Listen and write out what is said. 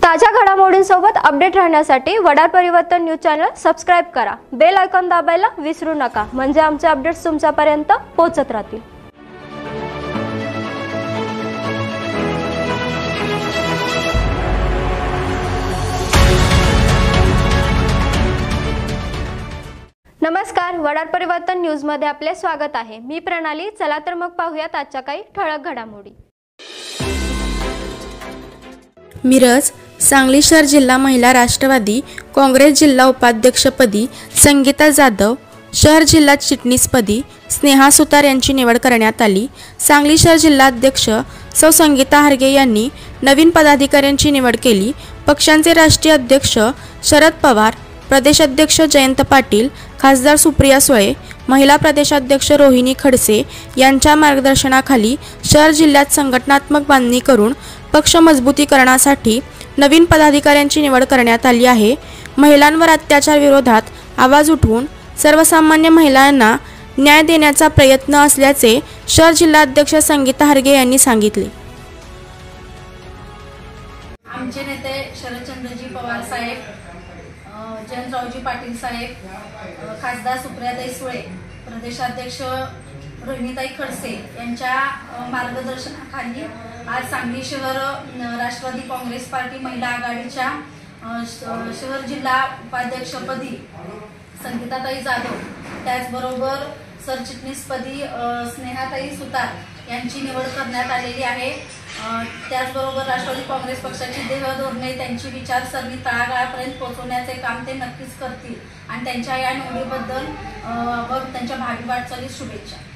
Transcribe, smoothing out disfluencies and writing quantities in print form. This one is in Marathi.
ताज्या घडामोडींसोबत अपडेट राहण्यासाठी वडार परिवर्तन न्यूज चॅनल सबस्क्राइब करा। बेल आयकॉन दाबायला विसरू नका, म्हणजे आमचे अपडेट्स तुमच्यापर्यंत पोहोचत राहतील। नमस्कार, वडार परिवर्तन न्यूज मध्ये आपले स्वागत आहे। मी प्रणाली। चला तर मग पाहूयात आजच्या काही ठळक घडामोडी। मिरज सांगली शहर जिल्हा महिला राष्ट्रवादी काँग्रेस जिल्हा उपाध्यक्षपदी संगीता जाधव, शहर जिल्हा चिटणीसपदी स्नेहा सुतार यांची निवड करण्यात आली। सांगली शहर जिल्हाध्यक्ष सौ संगीता हरगे यांनी नवीन पदाधिकाऱ्यांची निवड केली। पक्षांचे राष्ट्रीय अध्यक्ष शरद पवार, प्रदेशाध्यक्ष जयंत पाटील, खासदार सुप्रिया सुळे, महिला प्रदेशाध्यक्ष रोहिणी खडसे यांच्या मार्गदर्शनाखाली शहर जिल्ह्यात संघटनात्मक बांधणी करून पक्ष मजबूतीकरणासाठी नवीन पदाधिकाऱ्यांची निवड करण्यात आली आहे। महिलांवर अत्याचार विरोधात आवाज उठवून सर्वसामान्य महिलांना न्याय देण्याचा प्रयत्न असल्याचे शहर जिल्हाध्यक्ष संगीता हरगे यांनी सांगितले। आमचे नेते शरदचंद्रजी पवार साहेब, जयंतरावजी पाटील साहेब, खासदार सुप्रियाताई सुळे, प्रदेशाध्यक्ष रोहिणीताई खडसे यांच्या मार्गदर्शनाखाली आज सांगली शहर राष्ट्रवादी काँग्रेस पार्टी महिला आघाडीच्या शहर जिल्हा उपाध्यक्षपदी संगीताताई जाधव, त्याचबरोबर सरचिटणीसपदी स्नेहाताई सुतार यांची निवड करण्यात आलेली आहे। त्याचबरोबर राष्ट्रवादी काँग्रेस पक्षाची ध्येयधोरणे, त्यांची विचारसरणी तळागाळापर्यंत पोहोचवण्याचे काम ते नक्कीच करतील आणि त्यांच्या या निवडीबद्दल व त्यांच्या भावी वाटचालीस शुभेच्छा।